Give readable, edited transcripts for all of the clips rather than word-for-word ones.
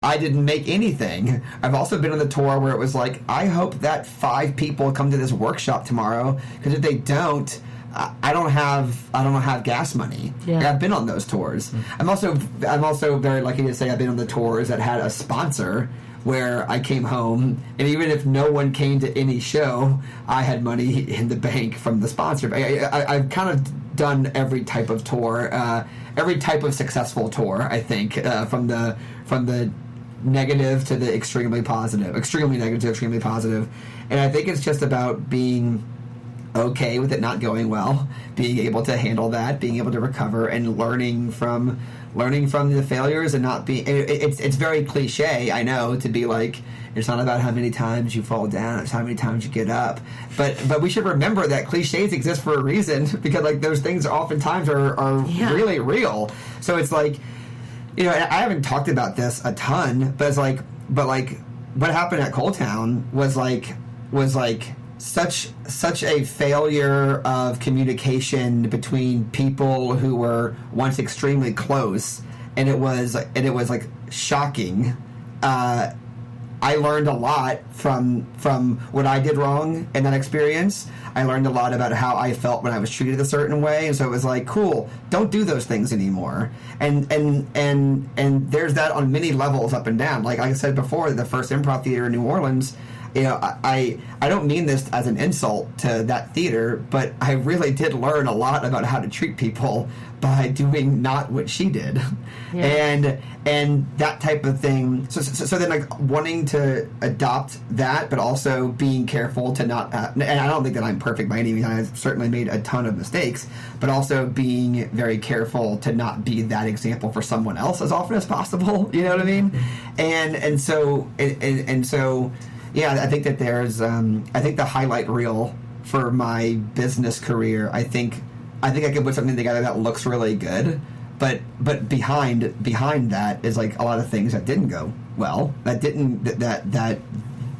I didn't make anything. I've also been on the tour where it was like, I hope that 5 people come to this workshop tomorrow, because if they don't, I don't have gas money. Yeah. I've been on those tours. I'm also very lucky to say I've been on the tours that had a sponsor, where I came home, and even if no one came to any show, I had money in the bank from the sponsor. I've kind of done every type of tour, every type of successful tour, I think, from the negative to the extremely positive, extremely negative to extremely positive. And I think it's just about being okay with it not going well, being able to handle that, being able to recover, and learning from the failures, and not being. It's very cliche, I know, to be like, it's not about how many times you fall down, it's how many times you get up. But we should remember that cliches exist for a reason, because like those things oftentimes are really real. So it's like, you know, I haven't talked about this a ton, but what happened at Coal Town was such a failure of communication between people who were once extremely close, and it was like shocking. I learned a lot from what I did wrong in that experience. I learned a lot about how I felt when I was treated a certain way, and so it was like, cool, don't do those things anymore. And there's that on many levels, up and down. Like I said before, the first improv theater in New Orleans, you know, I don't mean this as an insult to that theater, but I really did learn a lot about how to treat people by doing not what she did. Yeah. And that type of thing. So then, like, wanting to adopt that, but also being careful to not, and I don't think that I'm perfect by any means, I've certainly made a ton of mistakes, but also being very careful to not be that example for someone else as often as possible, you know what I mean? And so yeah, I think that there's, I think the highlight reel for my business career, I think I could put something together that looks really good, but behind that is like a lot of things that didn't go well, that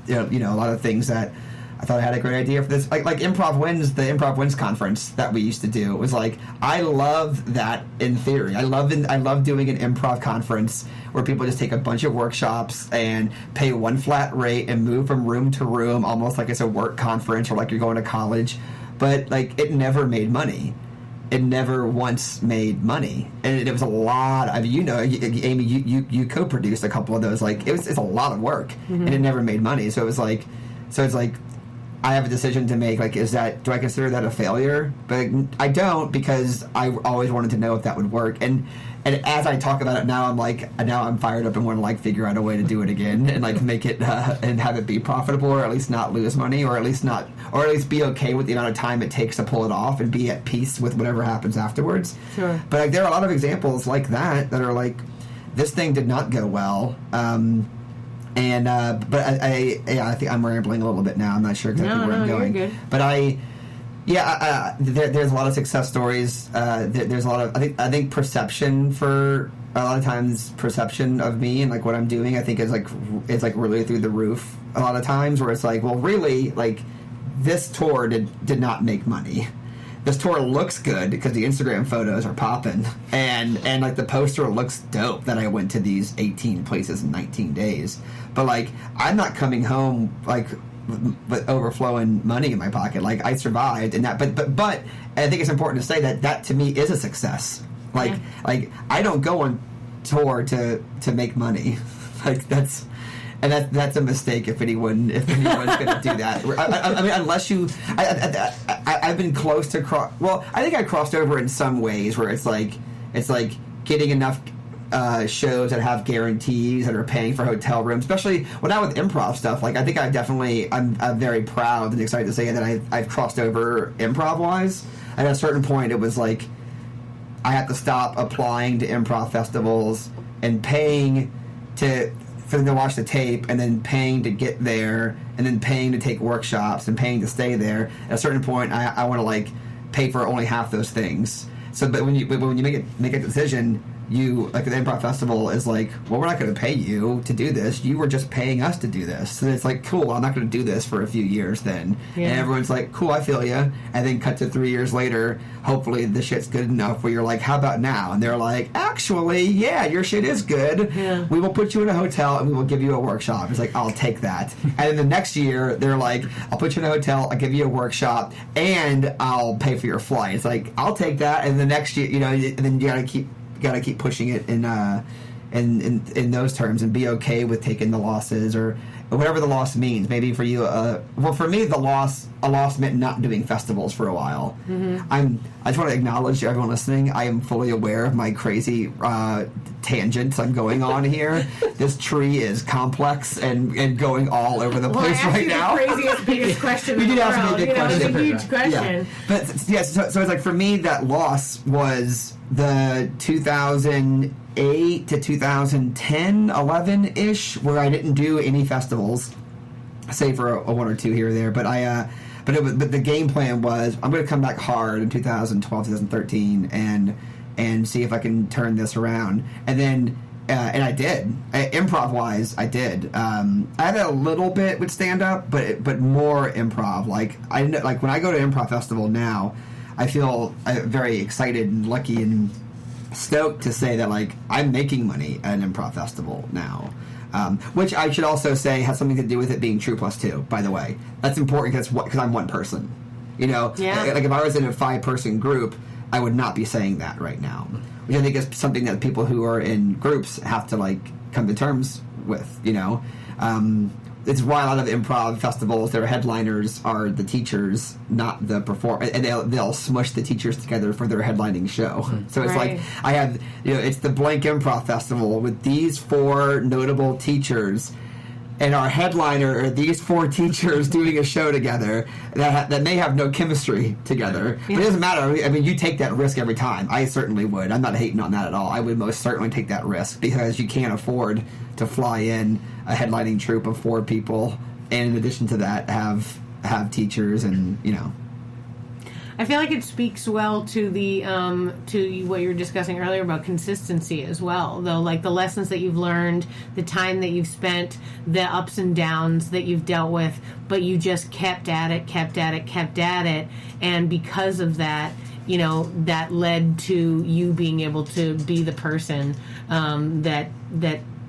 you know, a lot of things that I thought I had a great idea for this, like Improv Wins, the Improv Wins conference that we used to do. It was like, I love that in theory. I love doing an improv conference where people just take a bunch of workshops and pay one flat rate and move from room to room, almost like it's a work conference or like you're going to college. But like, it never made money. It never once made money, and it was a lot. I mean, you know, Amy, you co-produced a couple of those. Like, it's a lot of work, and it never made money. So it's like, I have a decision to make. Like, do I consider that a failure? But I don't, because I always wanted to know if that would work. And as I talk about it now, I'm fired up and want to like figure out a way to do it again and like make it and have it be profitable, or at least not lose money, or at least be okay with the amount of time it takes to pull it off and be at peace with whatever happens afterwards. Sure. But like, there are a lot of examples like that are like, this thing did not go well. But I think I'm rambling a little bit now. I'm not sure exactly where I'm going. You're good. But there's a lot of success stories. There's a lot of I think perception for a lot of times perception of me and like what I'm doing, I think is like really through the roof a lot of times, where it's like, well, really, like, this tour did not make money. This tour looks good because the Instagram photos are popping, and like the poster looks dope that I went to these 18 places in 19 days. But like, I'm not coming home like with overflowing money in my pocket. Like, I survived, and that. But I think it's important to say that to me is a success. Like, I don't go on tour to make money. Like, that's a mistake if anyone's going to do that. I mean, unless you, I've been close to I think I crossed over in some ways where it's like getting enough shows that have guarantees that are paying for hotel rooms, especially when I'm with improv stuff. Like, I think I'm very proud and excited to say that I've crossed over improv wise. At a certain point, it was like, I had to stop applying to improv festivals and paying for them to watch the tape, and then paying to get there, and then paying to take workshops, and paying to stay there. At a certain point, I want to like pay for only half those things. So, but when you make a decision, you, like, the Improv Festival is like, well, we're not going to pay you to do this. You were just paying us to do this. So it's like, cool, I'm not going to do this for a few years then. Yeah. And everyone's like, cool, I feel you. And then cut to 3 years later, hopefully the shit's good enough where you're like, how about now? And they're like, actually, yeah, your shit is good. Yeah. We will put you in a hotel and we will give you a workshop. It's like, I'll take that. And then the next year, they're like, I'll put you in a hotel, I'll give you a workshop, and I'll pay for your flight. It's like, I'll take that. And the next year, and then you gotta keep pushing it in those terms and be okay with taking the losses or whatever the loss means. Maybe for you, well, for me, a loss meant not doing festivals for a while. Mm-hmm. I just want to acknowledge to everyone listening, I am fully aware of my crazy tangents I'm going on here. This tree is complex and going all over the place right now. The craziest, biggest question in the world. You did ask me a big question. It's a huge question. Yeah. But yeah, so it's like, for me, that loss was the 2008 to 2010, 11-ish, where I didn't do any festivals, save for a one or two here or there. But but the game plan was, I'm going to come back hard in 2012, 2013, and see if I can turn this around. And then, and I did. Improv-wise, I did. I had a little bit with stand-up, but more improv. Like when I go to Improv Festival now, I feel very excited and lucky and stoked to say that, like, I'm making money at an Improv Festival now. Which I should also say has something to do with it being True Plus 2, by the way. That's important because I'm one person. Yeah. Like, if I was in a 5-person group, I would not be saying that right now. Which I think is something that people who are in groups have to, like, come to terms with, It's why a lot of improv festivals, their headliners are the teachers, not the performer, and they'll smush the teachers together for their headlining show. So it's like, I have, it's the blank improv festival with these 4 notable teachers, and our headliner are these 4 teachers doing a show together that may have no chemistry together. Yeah. But it doesn't matter. I mean, you take that risk every time. I certainly would. I'm not hating on that at all. I would most certainly take that risk because you can't afford to fly in a headlining troupe of 4 people, and in addition to that, have teachers and I feel like it speaks well to the to what you were discussing earlier about consistency as well, though, like the lessons that you've learned, the time that you've spent, the ups and downs that you've dealt with, but you just kept at it, and because of that, that led to you being able to be the person that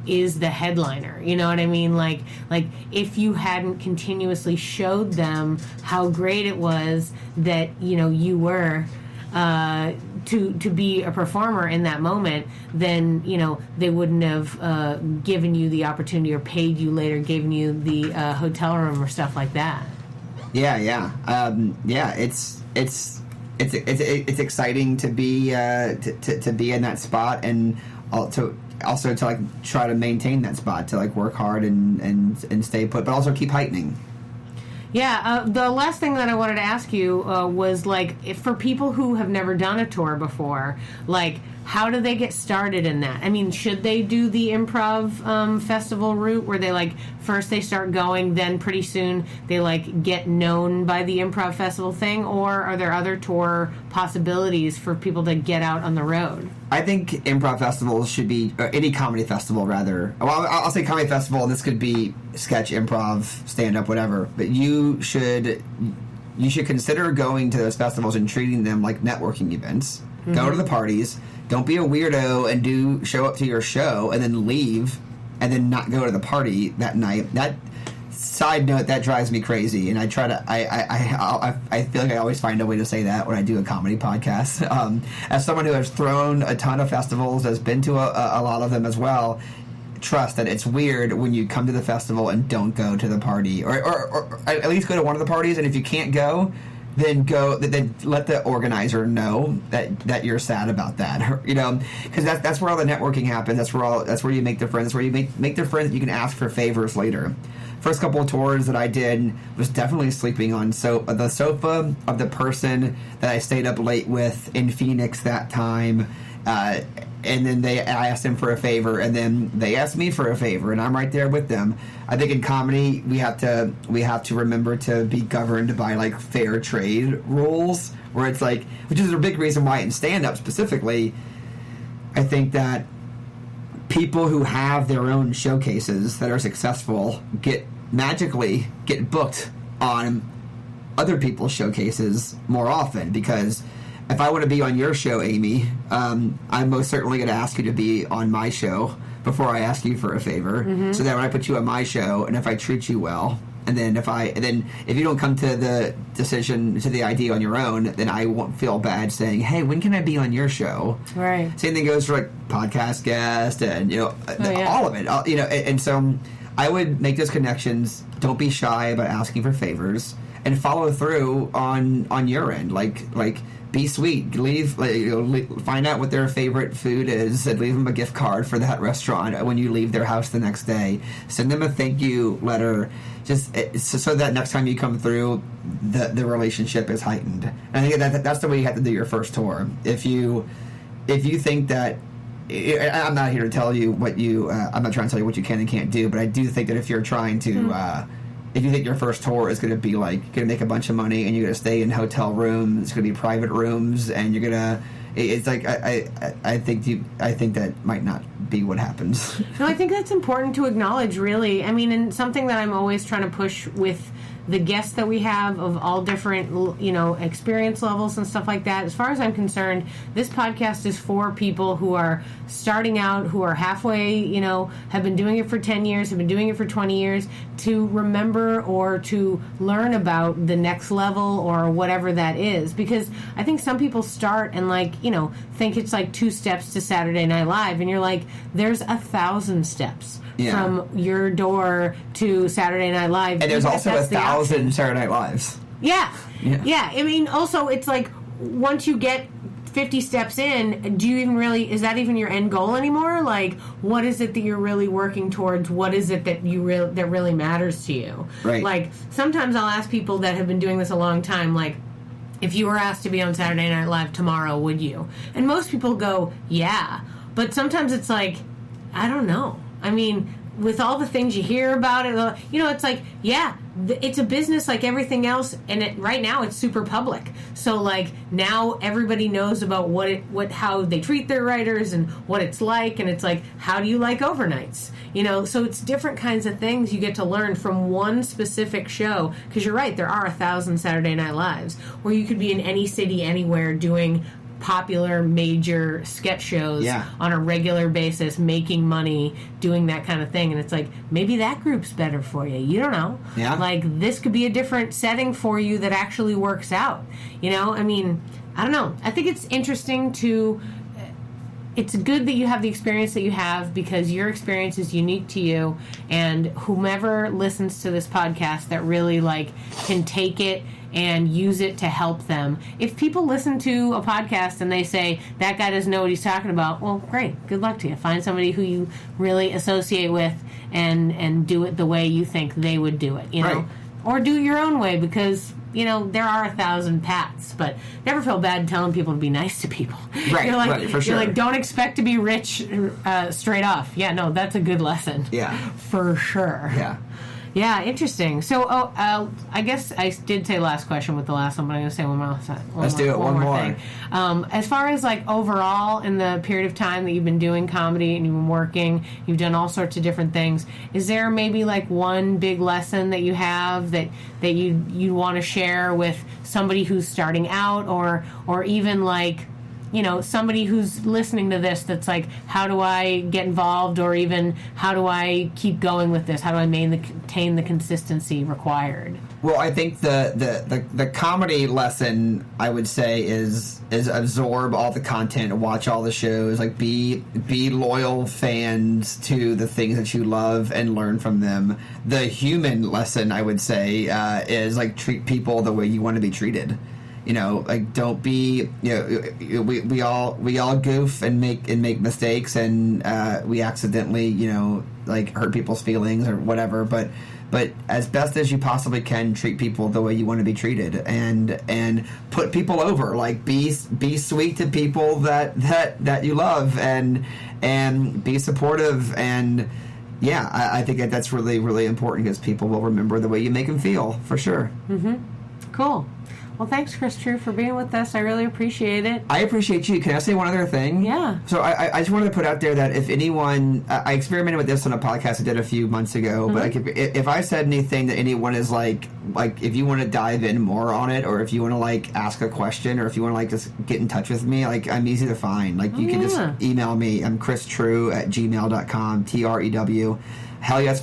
is the headliner. You know what I mean? Like if you hadn't continuously showed them how great it was that you were to be a performer in that moment, then they wouldn't have given you the opportunity or paid you later, given you the hotel room or stuff like that. Yeah. It's exciting to be to be in that spot, and also to like try to maintain that spot, to like work hard and stay put, but also keep heightening. Yeah, the last thing that I wanted to ask you was, like, if for people who have never done a tour before, like, how do they get started in that? I mean, should they do the improv festival route where they, like, first they start going, then pretty soon they, like, get known by the improv festival thing? Or are there other tour possibilities for people to get out on the road? I think improv festivals should be, or any comedy festival rather. Well, I'll say comedy festival, and this could be sketch, improv, stand-up, whatever. But you should consider going to those festivals and treating them like networking events. Mm-hmm. Go to the parties. Don't be a weirdo and show up to your show and then leave and then not go to the party that night. That side note, that drives me crazy, and I try to. I feel like I always find a way to say that when I do a comedy podcast. As someone who has thrown a ton of festivals, has been to a lot of them as well, trust that it's weird when you come to the festival and don't go to the party, or at least go to one of the parties, and if you can't go, then let the organizer know that you're sad about that, because that's where all the networking happens. That's where you make the friends. That's where you make the friends that you can ask for favors later. First couple of tours that I did was definitely sleeping on the sofa of the person that I stayed up late with in Phoenix that time, and then I asked them for a favor, and then they asked me for a favor, and I'm right there with them. I think in comedy we have to remember to be governed by like fair trade rules, where it's like, which is a big reason why in stand-up specifically, I think that people who have their own showcases that are successful magically get booked on other people's showcases more often, because if I want to be on your show, Amy, I'm most certainly going to ask you to be on my show before I ask you for a favor. Mm-hmm. So that when I put you on my show, and if I treat you well, and then if you don't come to the decision, to the idea on your own, then I won't feel bad saying, hey, when can I be on your show? Right. Same thing goes for like podcast guest and all of it. And so I would make those connections. Don't be shy about asking for favors, and follow through on your end. Like be sweet. Find out what their favorite food is and leave them a gift card for that restaurant when you leave their house the next day. Send them a thank you letter, just so that next time you come through, the relationship is heightened. And I think that's the way you have to do your first tour. If you think that, I'm not here to tell you what I'm not trying to tell you what you can and can't do, but I do think that if you're trying to if you think your first tour is going to be like, going to make a bunch of money and you're going to stay in hotel rooms, it's going to be private rooms, and you're going to, it's like, I think that might not be what happens. No, I think that's important to acknowledge, really. I mean, and something that I'm always trying to push with the guests that we have of all different, experience levels and stuff like that. As far as I'm concerned, this podcast is for people who are starting out, who are halfway, have been doing it for 10 years, have been doing it for 20 years, to remember or to learn about the next level or whatever that is. Because I think some people start and think it's like 2 steps to Saturday Night Live, and you're like, there's 1,000 steps. Yeah. From your door to Saturday Night Live. And there's also 1,000 Saturday Night Lives. Yeah. I mean, also, it's like, once you get 50 steps in, do you even is that even your end goal anymore? Like, what is it that you're really working towards? What is it that that really matters to you? Right. Like, sometimes I'll ask people that have been doing this a long time, like, if you were asked to be on Saturday Night Live tomorrow, would you? And most people go, yeah. But sometimes it's like, I don't know. I mean, with all the things you hear about it, it's like, yeah, it's a business like everything else, and right now it's super public. So now everybody knows about how they treat their writers and what it's like, and it's like, how do you like overnights? So it's different kinds of things you get to learn from one specific show, because you're right, there are 1,000 Saturday Night Lives where you could be in any city, anywhere, doing popular major sketch shows on a regular basis, making money, doing that kind of thing. And it's like, maybe that group's better for you. You don't know. Yeah. Like, this could be a different setting for you that actually works out. I mean, I don't know. I think it's interesting it's good that you have the experience that you have, because your experience is unique to you, and whomever listens to this podcast that really can take it and use it to help them. If people listen to a podcast and they say, that guy doesn't know what he's talking about, well, great. Good luck to you. Find somebody who you really associate with and do it the way you think they would do it, Right. Or do it your own way, because, there are 1,000 paths, but never feel bad telling people to be nice to people. Right, you're for sure. You're like, don't expect to be rich straight off. Yeah, no, that's a good lesson. Yeah. For sure. Yeah. Yeah, interesting. So, I guess I did say last question with the last one, but I'm going to say one more. Let's do it. One more thing. As far as overall in the period of time that you've been doing comedy and you've been working, you've done all sorts of different things. Is there maybe one big lesson that you have that you want to share with somebody who's starting out, or even somebody who's listening to this that's like, how do I get involved, or even how do I keep going with this? How do I maintain the consistency required? Well, I think the comedy lesson, I would say, is absorb all the content, watch all the shows, be loyal fans to the things that you love and learn from them. The human lesson, I would say, is treat people the way you want to be treated. Don't be, we all goof and make mistakes, and we accidentally, hurt people's feelings or whatever, but as best as you possibly can, treat people the way you want to be treated, and put people over. Be sweet to people that you love, and be supportive, and I think that's really, really important, because people will remember the way you make them feel, for sure. Mm-hmm. Cool. Well, thanks, Chris Trew, for being with us. I really appreciate it. I appreciate you. Can I say one other thing? Yeah. So I just wanted to put out there that if anyone, I experimented with this on a podcast I did a few months ago, but like if I said anything that anyone is like if you want to dive in more on it, or if you want to like ask a question, or if you want to like just get in touch with me, like I'm easy to find. Like you can just email me. I'm christrew@gmail.com, TREW. Hell yes.